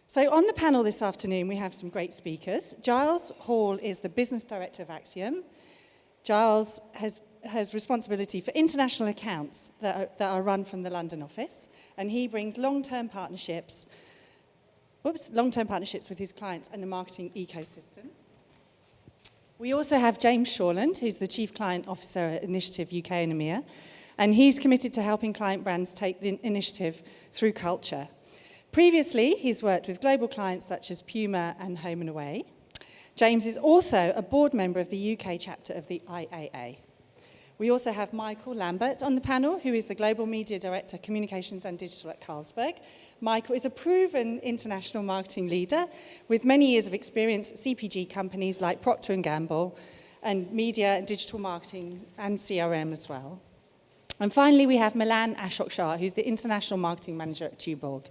So on the panel this afternoon, we have some great speakers. Giles Hall is the business director of Acxiom. Giles has responsibility for international accounts that are run from the London office, and he brings long-term partnerships with his clients and the marketing ecosystem. We also have James Shoreland, who's the Chief Client Officer at Initiative UK and EMEA, and he's committed to helping client brands take the initiative through culture. Previously, he's worked with global clients such as Puma and Home and Away. James is also a board member of the UK chapter of the IAA. We also have Michel Lambert on the panel, who is the Global Media Director, Communications and Digital at Carlsberg. Michel is a proven international marketing leader with many years of experience at CPG companies like Procter & Gamble and media and digital marketing and CRM as well. And finally, we have Milan Ashok-Shah, who's the International Marketing Manager at Tuborg.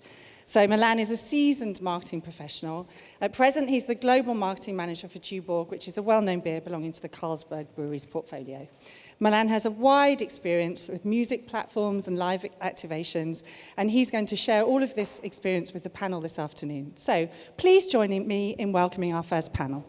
So Milan is a seasoned marketing professional. At present, he's the Global Marketing Manager for Tuborg, which is a well-known beer belonging to the Carlsberg Brewery's portfolio. Milan has a wide experience with music platforms and live activations, and he's going to share all of this experience with the panel this afternoon. So please join me in welcoming our first panel.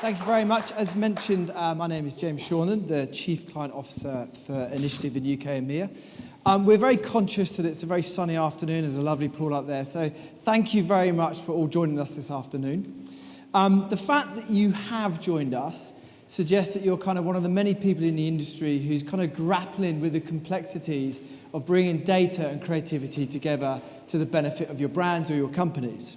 Thank you very much. As mentioned, my name is James Shoreland, the Chief Client Officer for Initiative in UK and EMEA. We're very conscious that it's a very sunny afternoon. There's a lovely pool up there. So thank you very much for all joining us this afternoon. The fact that you have joined us suggests that you're kind of one of the many people in the industry who's kind of grappling with the complexities of bringing data and creativity together to the benefit of your brands or your companies.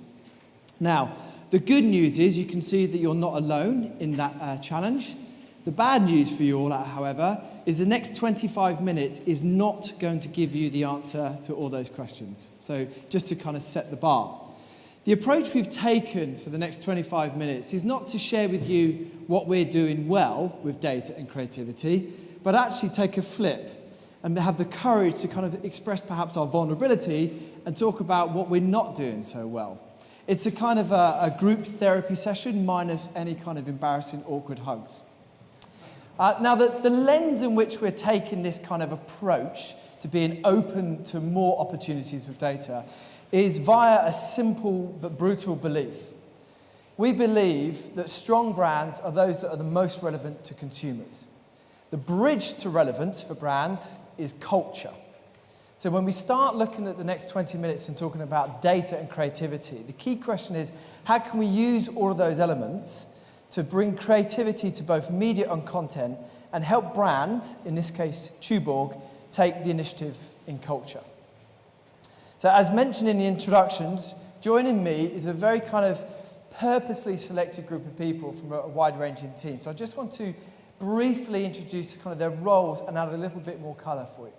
Now, the good news is you can see that you're not alone in that challenge. The bad news for you all, however, is the next 25 minutes is not going to give you the answer to all those questions. So just to kind of set the bar. The approach we've taken for the next 25 minutes is not to share with you what we're doing well with data and creativity, but actually take a flip and have the courage to kind of express perhaps our vulnerability and talk about what we're not doing so well. It's a kind of a group therapy session minus any kind of embarrassing, awkward hugs. Now, the lens in which we're taking this kind of approach to being open to more opportunities with data is via a simple but brutal belief. We believe that strong brands are those that are the most relevant to consumers. The bridge to relevance for brands is culture. So when we start looking at the next 20 minutes and talking about data and creativity, the key question is, how can we use all of those elements to bring creativity to both media and content and help brands, in this case Tuborg, take the initiative in culture? So as mentioned in the introductions, joining me is a very kind of purposely selected group of people from a wide-ranging team. So I just want to briefly introduce kind of their roles and add a little bit more colour for you.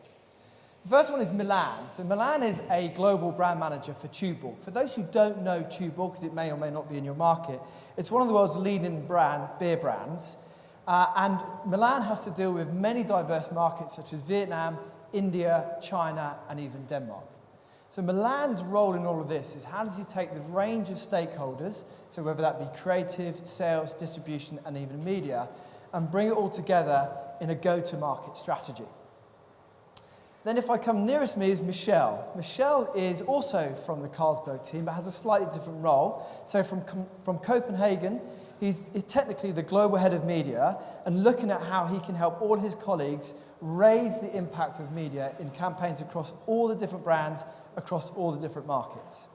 The first one is Milan. So Milan is a global brand manager for Tuborg. For those who don't know Tuborg, because it may or may not be in your market, it's one of the world's leading beer brands. And Milan has to deal with many diverse markets such as Vietnam, India, China, and even Denmark. So Milan's role in all of this is how does he take the range of stakeholders, so whether that be creative, sales, distribution, and even media, and bring it all together in a go-to-market strategy. Then if I come nearest me is Michel. Michel is also from the Carlsberg team, but has a slightly different role. So from Copenhagen, he's technically the global head of media and looking at how he can help all his colleagues raise the impact of media in campaigns across all the different brands, across all the different markets.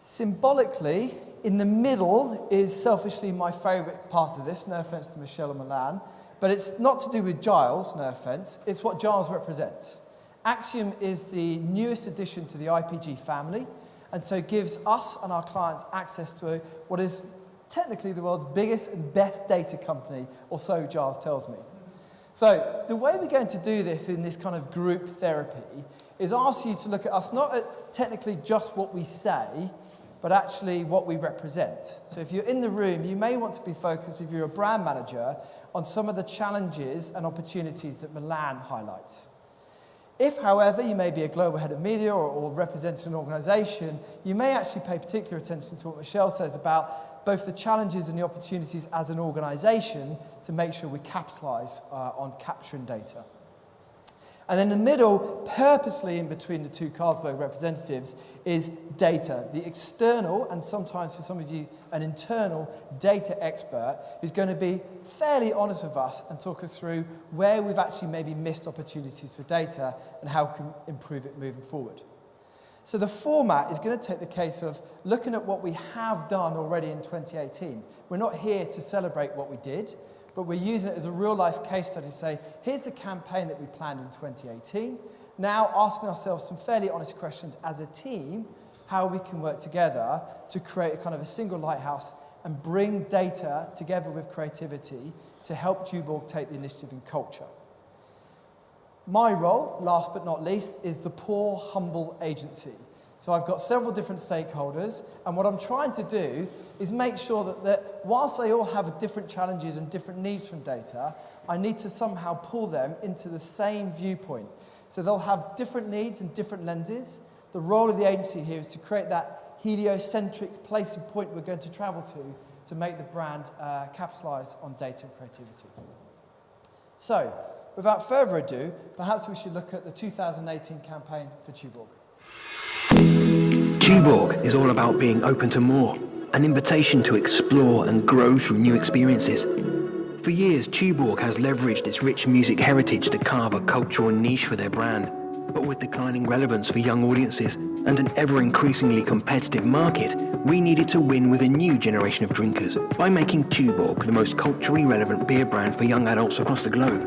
Symbolically, in the middle is selfishly my favourite part of this, no offence to Michel and Milan, but it's not to do with Giles, no offence, it's what Giles represents. Acxiom is the newest addition to the IPG family, and so gives us and our clients access to what is technically the world's biggest and best data company, or so Giles tells me. So the way we're going to do this in this kind of group therapy is ask you to look at us not at technically just what we say, but actually what we represent. So if you're in the room, you may want to be focused, if you're a brand manager, on some of the challenges and opportunities that Milan highlights. If, however, you may be a global head of media or represent an organisation, you may actually pay particular attention to what Michel says about both the challenges and the opportunities as an organisation to make sure we capitalise on capturing data. And in the middle, purposely in between the two Carlsberg representatives, is data, the external, and sometimes for some of you, an internal data expert who's going to be fairly honest with us and talk us through where we've actually maybe missed opportunities for data and how we can improve it moving forward. So the format is going to take the case of looking at what we have done already in 2018. We're not here to celebrate what we did, but we're using it as a real-life case study to say, here's the campaign that we planned in 2018. Now asking ourselves some fairly honest questions as a team, how we can work together to create a kind of a single lighthouse and bring data together with creativity to help Tuborg take the initiative in culture. My role, last but not least, is the poor, humble agency. So I've got several different stakeholders, and what I'm trying to do is make sure that whilst they all have different challenges and different needs from data, I need to somehow pull them into the same viewpoint. So they'll have different needs and different lenses. The role of the agency here is to create that heliocentric place and point we're going to travel to make the brand capitalise on data and creativity. So, without further ado, perhaps we should look at the 2018 campaign for Tuborg. Tuborg is all about being open to more, an invitation to explore and grow through new experiences. For years, Tuborg has leveraged its rich music heritage to carve a cultural niche for their brand. But with declining relevance for young audiences and an ever-increasingly competitive market, we needed to win with a new generation of drinkers by making Tuborg the most culturally relevant beer brand for young adults across the globe.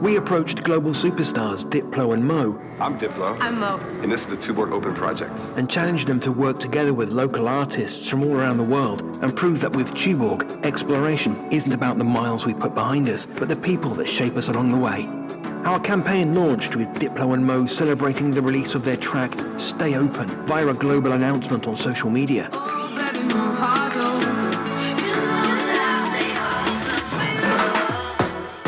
We approached global superstars Diplo and Mo. I'm Diplo. I'm Mo. And this is the Tuborg Open Project. And challenged them to work together with local artists from all around the world and prove that with Tuborg, exploration isn't about the miles we put behind us, but the people that shape us along the way. Our campaign launched with Diplo and Mo celebrating the release of their track Stay Open via a global announcement on social media. Oh, baby, my heart's open. You know that I stay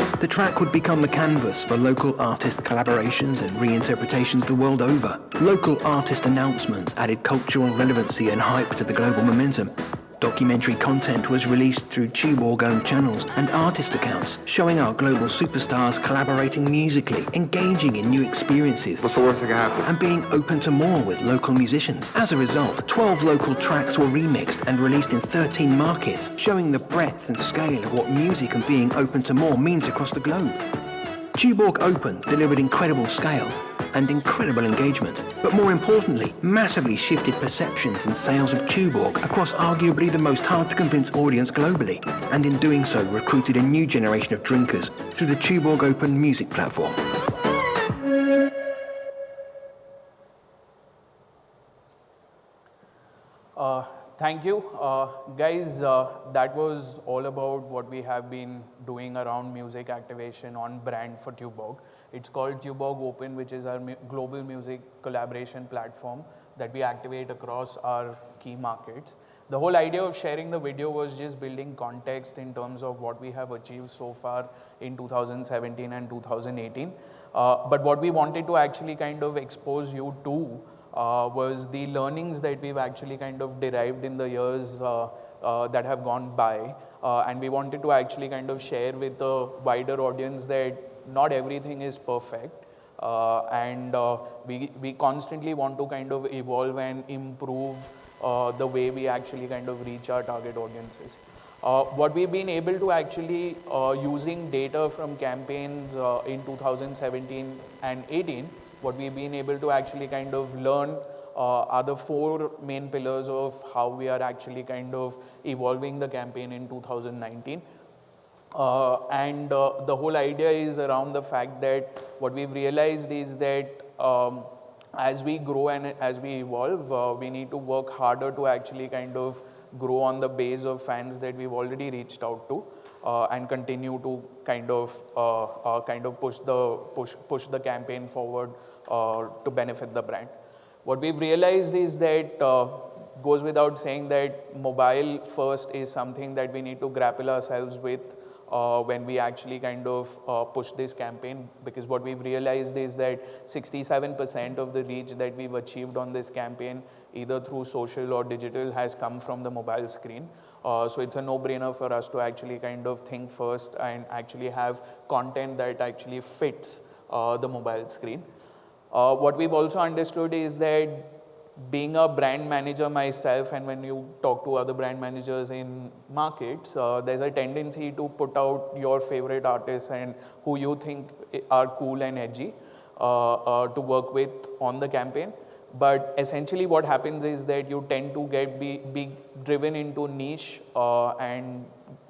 open. The track would become the canvas for local artist collaborations and reinterpretations the world over. Local artist announcements added cultural relevancy and hype to the global momentum. Documentary content was released through Tuborg-owned channels and artist accounts, showing our global superstars collaborating musically, engaging in new experiences, What's the worst that can happen? and being open to more with local musicians. As a result, 12 local tracks were remixed and released in 13 markets, showing the breadth and scale of what music and being open to more means across the globe. Tuborg Open delivered incredible scale and incredible engagement, but more importantly, massively shifted perceptions and sales of Tuborg across arguably the most hard-to-convince audience globally, and in doing so recruited a new generation of drinkers through the Tuborg Open music platform. Thank you. Guys, that was all about what we have been doing around music activation on brand for Tuborg. It's called Tuborg Open, which is our global music collaboration platform that we activate across our key markets. The whole idea of sharing the video was just building context in terms of what we have achieved so far in 2017 and 2018. But what we wanted to actually kind of expose you to was the learnings that we've actually kind of derived in the years that have gone by. And we wanted to actually kind of share with the wider audience that not everything is perfect. And we constantly want to kind of evolve and improve the way we actually kind of reach our target audiences. What we've been able to actually, using data from campaigns in 2017 and 18, what we've been able to actually kind of learn are the four main pillars of how we are actually kind of evolving the campaign in 2019. And the whole idea is around the fact that what we've realized is that as we grow and as we evolve, we need to work harder to actually kind of grow on the base of fans that we've already reached out to. And continue to kind of push the campaign forward to benefit the brand. What we've realized is that goes without saying that mobile first is something that we need to grapple ourselves with when we actually kind of push this campaign, because what we've realized is that 67% of the reach that we've achieved on this campaign, either through social or digital, has come from the mobile screen. So it's a no-brainer for us to actually kind of think first and actually have content that actually fits the mobile screen. What we've also understood is that being a brand manager myself, and when you talk to other brand managers in markets, there's a tendency to put out your favorite artists and who you think are cool and edgy to work with on the campaign. But essentially what happens is that you tend to be driven into niche and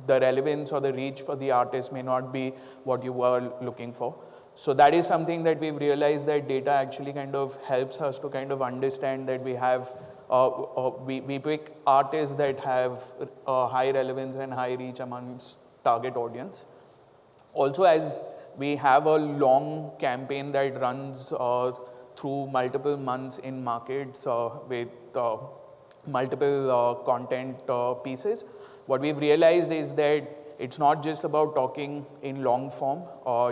the relevance or the reach for the artist may not be what you are looking for. So that is something that we've realized that data actually kind of helps us to kind of understand that we have, we pick artists that have high relevance and high reach amongst target audience. Also, as we have a long campaign that runs through multiple months in markets with multiple content pieces, what we've realized is that it's not just about talking in long form.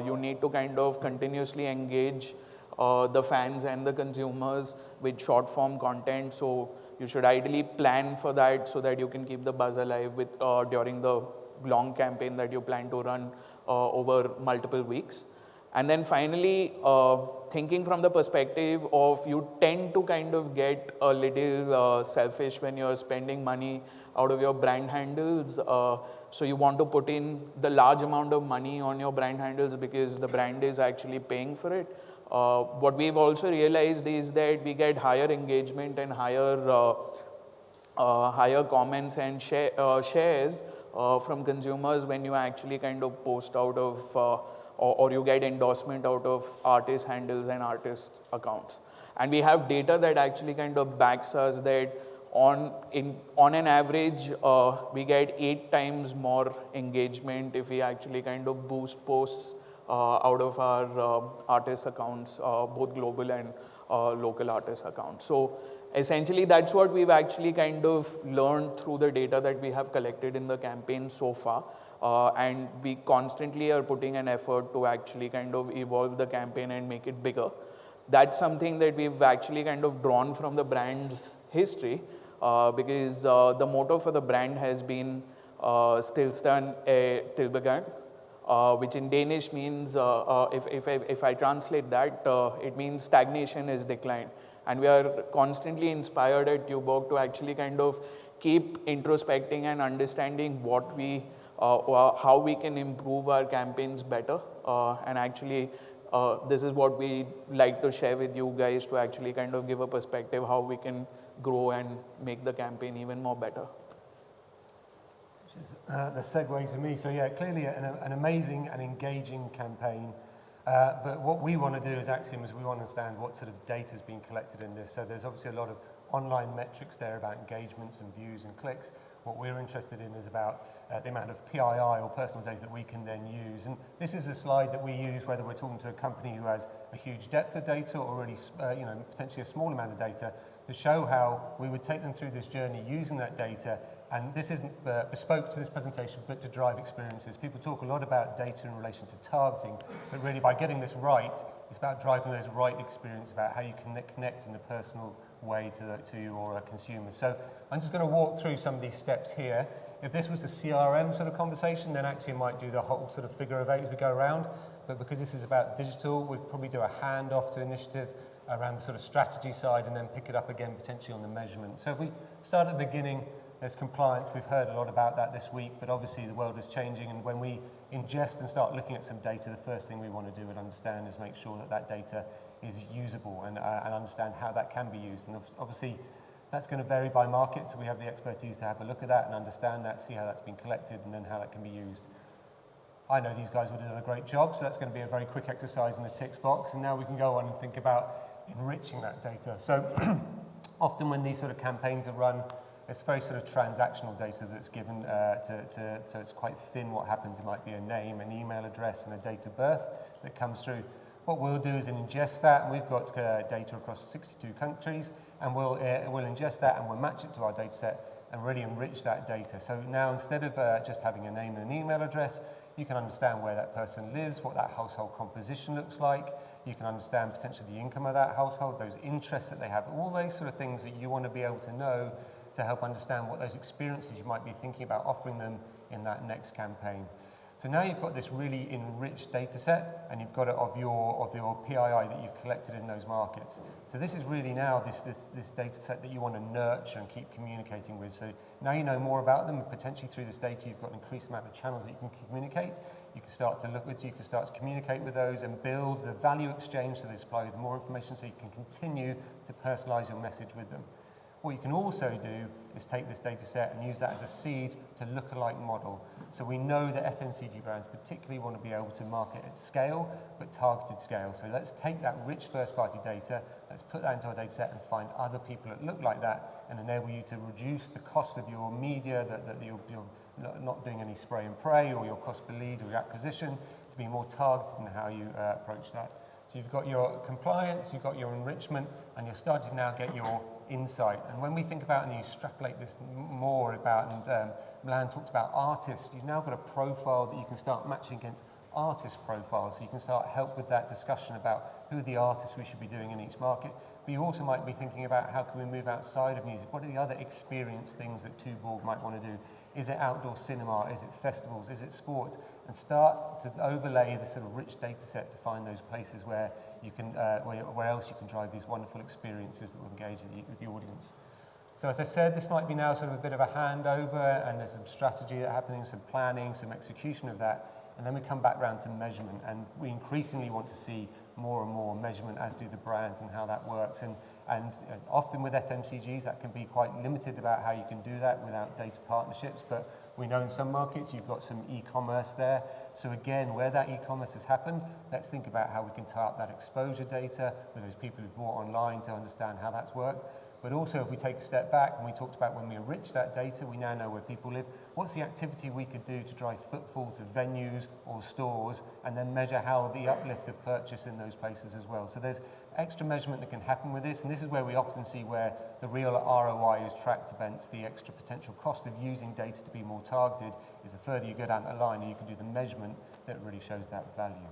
You need to kind of continuously engage the fans and the consumers with short form content. So you should ideally plan for that so that you can keep the buzz alive with, during the long campaign that you plan to run over multiple weeks. And then finally, thinking from the perspective of you tend to kind of get a little selfish when you're spending money out of your brand handles. So you want to put in the large amount of money on your brand handles because the brand is actually paying for it. What we've also realized is that we get higher engagement and higher comments and shares from consumers when you actually kind of post out of or you get endorsement out of artist handles and artist accounts. And we have data that actually kind of backs us that on an average, we get 8 times more engagement if we actually kind of boost posts out of our artist accounts, both global and local artist accounts. So essentially, that's what we've actually kind of learned through the data that we have collected in the campaign so far. And we constantly are putting an effort to actually kind of evolve the campaign and make it bigger. That's something that we've actually kind of drawn from the brand's history because the motto for the brand has been stillstand tilbegand, which in Danish means, if I translate that, it means stagnation is decline. And we are constantly inspired at Tuborg to actually kind of keep introspecting and understanding what we how we can improve our campaigns better. And actually, this is what we like to share with you guys to actually kind of give a perspective how we can grow and make the campaign even more better. Which is the segue to me. So yeah, clearly an amazing and engaging campaign. But what we want to do as Acxiom is we want to understand what sort of data is being collected in this. So there's obviously a lot of online metrics there about engagements and views and clicks. What we're interested in is about the amount of PII or personal data that we can then use. And this is a slide that we use whether we're talking to a company who has a huge depth of data or really, potentially a small amount of data to show how we would take them through this journey using that data. And this isn't bespoke to this presentation, but to drive experiences. People talk a lot about data in relation to targeting, but really by getting this right, it's about driving those right experiences, about how you can connect in a personal way to your consumers. So I'm just going to walk through some of these steps here. If this was a CRM sort of conversation, then Acxiom might do the whole sort of figure of 8 as we go around. But because this is about digital, we'd probably do a handoff to initiative around the sort of strategy side and then pick it up again potentially on the measurement. So if we start at the beginning, there's compliance. We've heard a lot about that this week, but obviously the world is changing, and when we ingest and start looking at some data, the first thing we want to do and understand is make sure that that data is usable and understand how that can be used. And obviously that's going to vary by market, so we have the expertise to have a look at that and understand that, see how that's been collected and then how that can be used. I know these guys would have done a great job, so that's going to be a very quick exercise in the ticks box, and now we can go on and think about enriching that data. So often when these sort of campaigns are run, it's very sort of transactional data that's given so it's quite thin what happens. It might be a name, an email address, and a date of birth that comes through. What we'll do is ingest that, and we've got data across 62 countries, and we'll ingest that and we'll match it to our data set and really enrich that data. So now instead of just having a name and an email address, you can understand where that person lives, what that household composition looks like. You can understand potentially the income of that household, those interests that they have, all those sort of things that you want to be able to know to help understand what those experiences you might be thinking about offering them in that next campaign. So now you've got this really enriched data set, and you've got it of your PII that you've collected in those markets. So this is really now this data set that you want to nurture and keep communicating with. So now you know more about them, and potentially through this data you've got an increased amount of channels that you can communicate. You can start to look at, you can start to communicate with those and build the value exchange so they supply with more information so you can continue to personalize your message with them. What you can also do is take this data set and use that as a seed to look-alike model. So we know that FMCG brands particularly want to be able to market at scale, but targeted scale. So let's take that rich first-party data, let's put that into our data set and find other people that look like that and enable you to reduce the cost of your media, that you're not doing any spray and pray, or your cost per lead or your acquisition, to be more targeted in how you approach that. So you've got your compliance, you've got your enrichment, and you're starting to now get your insight. And when we think about and you extrapolate this more about, and Milan talked about artists, you've now got a profile that you can start matching against artist profiles, so you can start help with that discussion about who are the artists we should be doing in each market. But you also might be thinking about how can we move outside of music, what are the other experience things that Tuborg might want to do? Is it outdoor cinema, is it festivals, is it sports? And start to overlay this sort of rich data set to find those places where you can, where else you can drive these wonderful experiences that will engage with the audience. So as I said, this might be now sort of a bit of a handover, and there's some strategy that happening, some planning, some execution of that, and then we come back around to measurement, and we increasingly want to see more and more measurement, as do the brands, and how that works. And often with FMCGs, that can be quite limited about how you can do that without data partnerships, but we know in some markets you've got some e-commerce there. So again, where that e-commerce has happened, let's think about how we can tie up that exposure data with those people who've bought online to understand how that's worked. But also, if we take a step back, and we talked about when we enrich that data, we now know where people live. What's the activity we could do to drive footfall to venues or stores, and then measure how the uplift of purchase in those places as well. So there's extra measurement that can happen with this, and this is where we often see where the real ROI is tracked against the extra potential cost of using data to be more targeted. Is the further you go down the line, and you can do the measurement that really shows that value.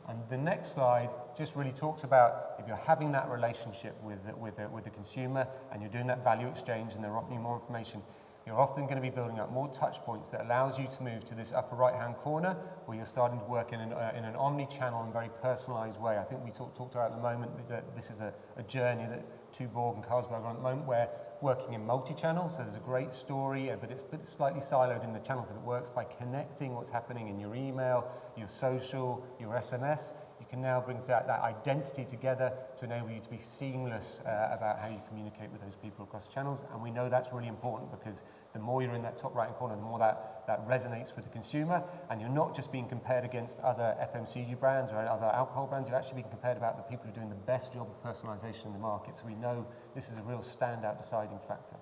And the next slide just really talks about if you're having that relationship with the consumer and you're doing that value exchange and they're offering you more information, you're often going to be building up more touch points that allows you to move to this upper right-hand corner where you're starting to work in an omni-channel and very personalised way. I think we talked about at the moment that this is a journey that Tuborg and Carlsberg are on at the moment where working in multi-channel, so there's a great story, but it's slightly siloed in the channels that it works by connecting what's happening in your email, your social, your SMS. You can now bring that identity together to enable you to be seamless about how you communicate with those people across channels. And we know that's really important because the more you're in that top right corner, the more that resonates with the consumer. And you're not just being compared against other FMCG brands or other alcohol brands, you're actually being compared about the people who are doing the best job of personalization in the market. So we know this is a real standout deciding factor.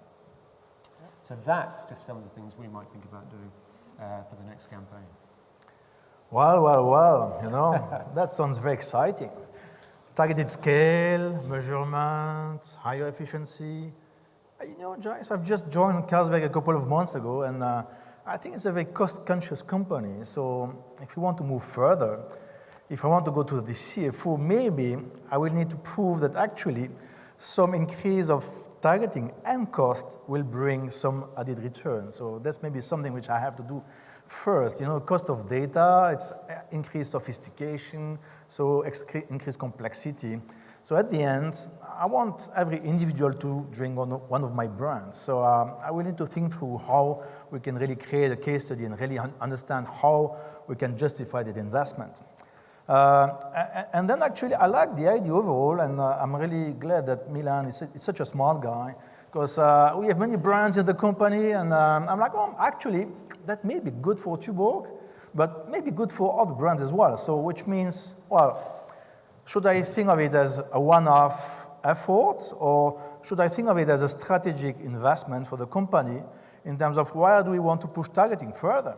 So that's just some of the things we might think about doing for the next campaign. Well, you know, that sounds very exciting. Targeted scale, measurement, higher efficiency. You know, Giles, I've just joined Carlsberg a couple of months ago, and I think it's a very cost-conscious company. So if you want to move further, if I want to go to the CFO, maybe I will need to prove that actually some increase of targeting and cost will bring some added return. So that's maybe something which I have to do first. You know, cost of data, it's increased sophistication, so increased complexity. So at the end, I want every individual to drink one of my brands. So I will need to think through how we can really create a case study and really understand how we can justify that investment. And then actually, I like the idea overall, and I'm really glad that Milan is such a smart guy, because we have many brands in the company, and I'm like, well, actually, that may be good for Tuborg, but maybe good for other brands as well. So which means, well, should I think of it as a one-off effort, or should I think of it as a strategic investment for the company in terms of where do we want to push targeting further?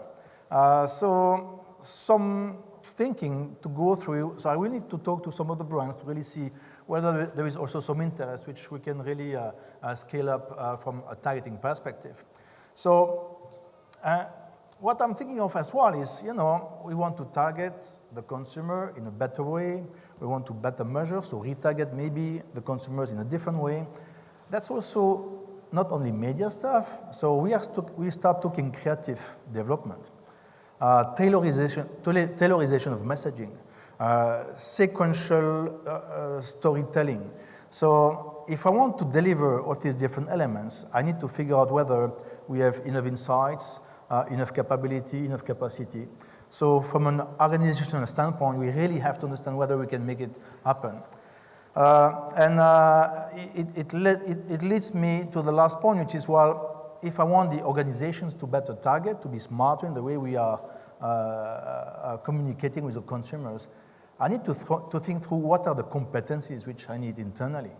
So some thinking to go through. So I will need to talk to some of the brands to really see whether there is also some interest which we can really scale up from a targeting perspective. So what I'm thinking of as well is, you know, we want to target the consumer in a better way. We want to better measure, so retarget maybe the consumers in a different way. That's also not only media stuff. So we start talking creative development. tailorization of messaging, sequential storytelling. So if I want to deliver all these different elements, I need to figure out whether we have enough insights, enough capability, enough capacity. So from an organizational standpoint, we really have to understand whether we can make it happen. It leads me to the last point, which is, well, if I want the organizations to better target, to be smarter in the way we are communicating with the consumers, I need to think through what are the competencies which I need internally.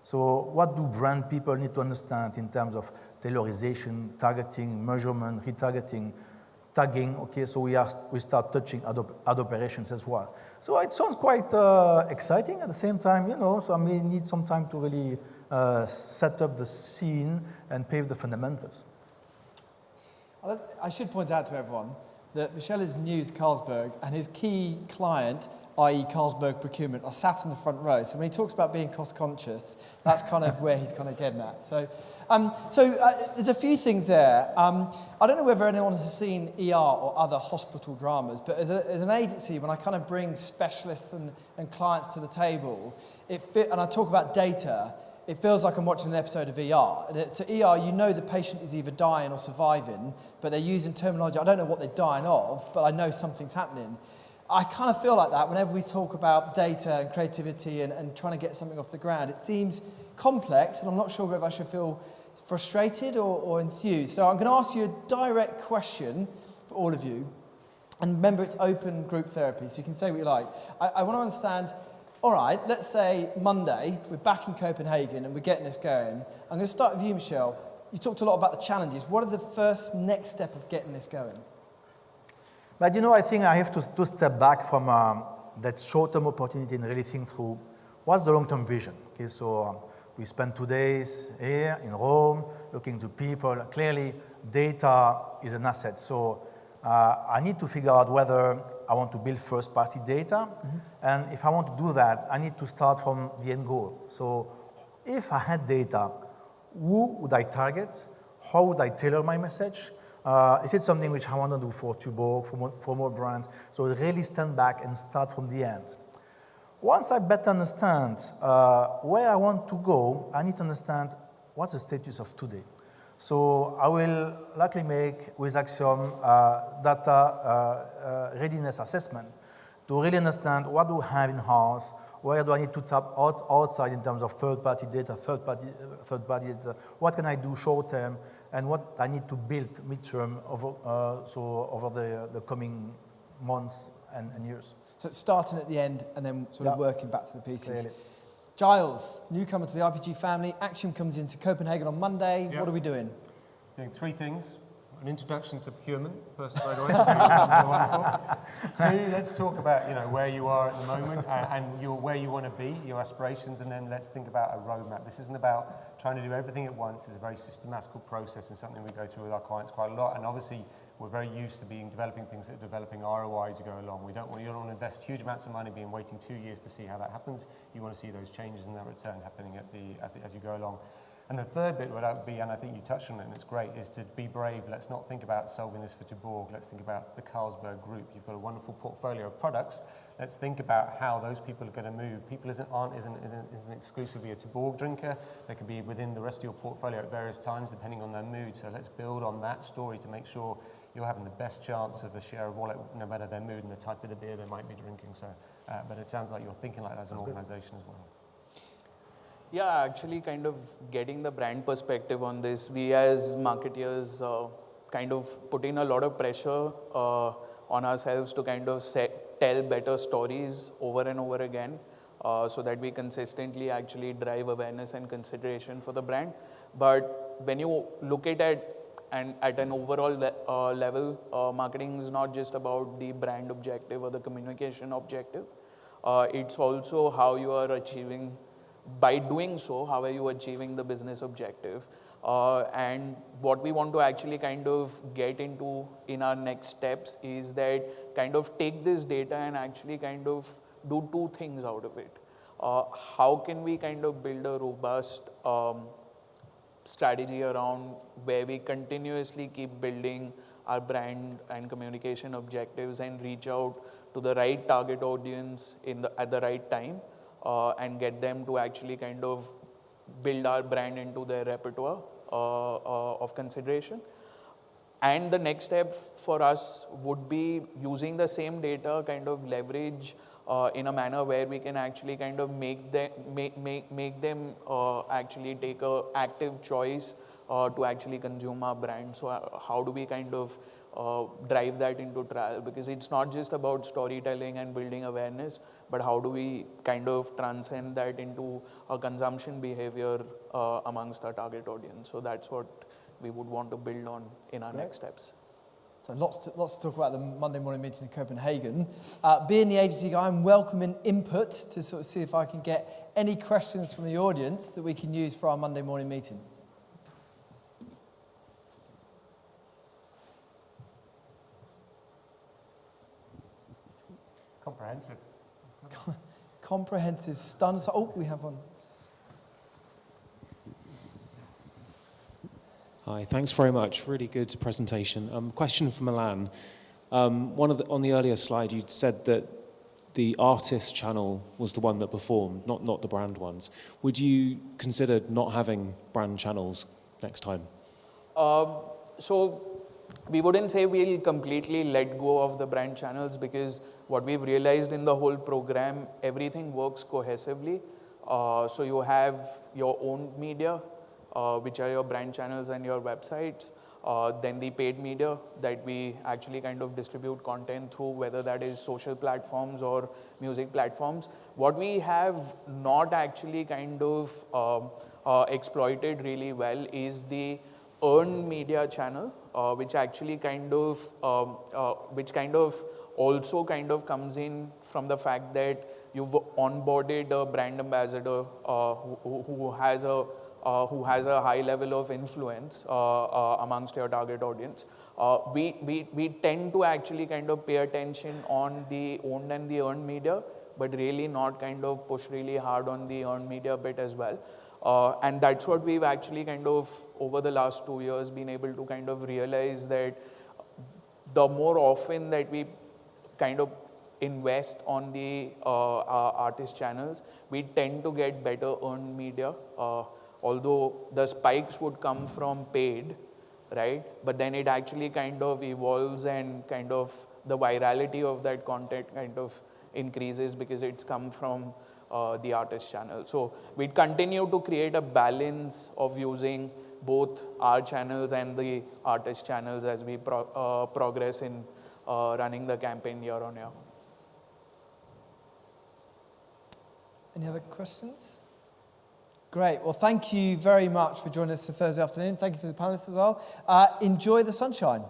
So what do brand people need to understand in terms of tailorization, targeting, measurement, retargeting, tagging? Okay, so we start touching ad operations as well. So it sounds quite exciting. At the same time, so I may need some time to really set up the scene and pave the fundamentals. I should point out to everyone that Michel is new to Carlsberg, and his key client, i.e. Carlsberg procurement, are sat in the front row. So when he talks about being cost conscious, that's kind of where he's kind of getting at. So there's a few things there. I don't know whether anyone has seen ER or other hospital dramas, but as an agency, when I kind of bring specialists and clients to the table, and I talk about data, it feels like I'm watching an episode of ER. And so ER, the patient is either dying or surviving, but they're using terminology. I don't know what they're dying of, but I know something's happening. I kind of feel like that whenever we talk about data and creativity and trying to get something off the ground. It seems complex, and I'm not sure whether I should feel frustrated or enthused. So I'm going to ask you a direct question for all of you. And remember, it's open group therapy, so you can say what you like. I want to understand, all right, let's say Monday, we're back in Copenhagen and we're getting this going. I'm going to start with you, Michel. You talked a lot about the challenges. What are the first next step of getting this going? But I think I have to step back from that short-term opportunity and really think through what's the long-term vision. Okay, so we spent 2 days here in Rome looking to people. Clearly, data is an asset. So I need to figure out whether I want to build first-party data. Mm-hmm. And if I want to do that, I need to start from the end goal. So if I had data, who would I target? How would I tailor my message? Is it something which I want to do for Tuborg, for more brands? So really stand back and start from the end. Once I better understand where I want to go, I need to understand what's the status of today. So I will likely make, with Acxiom, data readiness assessment to really understand what do I have in-house, where do I need to tap outside in terms of third-party data, what can I do short-term, and what I need to build mid-term over the coming months and years. So it's starting at the end and then sort of working back to the pieces. Clearly. Giles, newcomer to the RPG family. Acxiom comes into Copenhagen on Monday. What are we doing? Doing 3 things. An introduction to procurement, first straight away. Wonderful. 2, let's talk about where you are at the moment and where you want to be, your aspirations, and then let's think about a roadmap. This isn't about trying to do everything at once. It's a very systematical process and something we go through with our clients quite a lot. And obviously, we're very used to developing things that are developing ROI as you go along. You don't want to invest huge amounts of money waiting 2 years to see how that happens. You want to see those changes and that return happening as you go along. And the third bit would be, and I think you touched on it and it's great, is to be brave. Let's not think about solving this for Tuborg. Let's think about the Carlsberg group. You've got a wonderful portfolio of products. Let's think about how those people are going to move. People isn't exclusively a Tuborg drinker. They can be within the rest of your portfolio at various times depending on their mood. So let's build on that story to make sure you're having the best chance of a share of wallet no matter their mood and the type of the beer they might be drinking. So, but it sounds like you're thinking like that as an organization as well. Yeah, actually kind of getting the brand perspective on this, we as marketeers kind of put in a lot of pressure on ourselves to kind of tell better stories over and over again so that we consistently actually drive awareness and consideration for the brand. But when you look at it and at an overall level, marketing is not just about the brand objective or the communication objective. It's also how you are achieving. By doing so, how are you achieving the business objective? And what we want to actually kind of get into in our next steps is that kind of take this data and actually kind of do 2 things out of it. How can we kind of build a robust strategy around where we continuously keep building our brand and communication objectives and reach out to the right target audience at the right time and get them to actually kind of build our brand into their repertoire of consideration. And the next step for us would be using the same data, kind of leverage in a manner where we can actually kind of make them actually take a active choice to actually consume our brand. So how do we kind of drive that into trial? Because it's not just about storytelling and building awareness, but how do we kind of transcend that into a consumption behavior amongst our target audience? So that's what we would want to build on in our next steps. So lots to talk about the Monday morning meeting in Copenhagen. Being the agency guy, I'm welcoming input to sort of see if I can get any questions from the audience that we can use for our Monday morning meeting. Comprehensive. Comprehensive, stunned. Oh, we have one. Hi, thanks very much. Really good presentation. Question for Milan. On the earlier slide, you said that the artist channel was the one that performed, not the brand ones. Would you consider not having brand channels next time? So we wouldn't say we'll completely let go of the brand channels, because what we've realized in the whole program, everything works cohesively. So you have your own media, which are your brand channels and your websites. Then the paid media that we actually kind of distribute content through, whether that is social platforms or music platforms. What we have not actually kind of exploited really well is the earned media channel, which actually kind of, also kind of comes in from the fact that you've onboarded a brand ambassador who has a high level of influence amongst your target audience. We tend to actually kind of pay attention on the owned and the earned media, but really not kind of push really hard on the earned media bit as well. And that's what we've actually kind of, over the last 2 years, been able to kind of realize that the more often that we kind of invest on the artist channels, we tend to get better earned media. Although the spikes would come from paid, right? But then it actually kind of evolves, and kind of the virality of that content kind of increases because it's come from the artist channel. So we continue to create a balance of using both our channels and the artist channels as we progress in running the campaign year on year. Any other questions? Great. Well, thank you very much for joining us for Thursday afternoon. Thank you for the panelists as well. Enjoy the sunshine.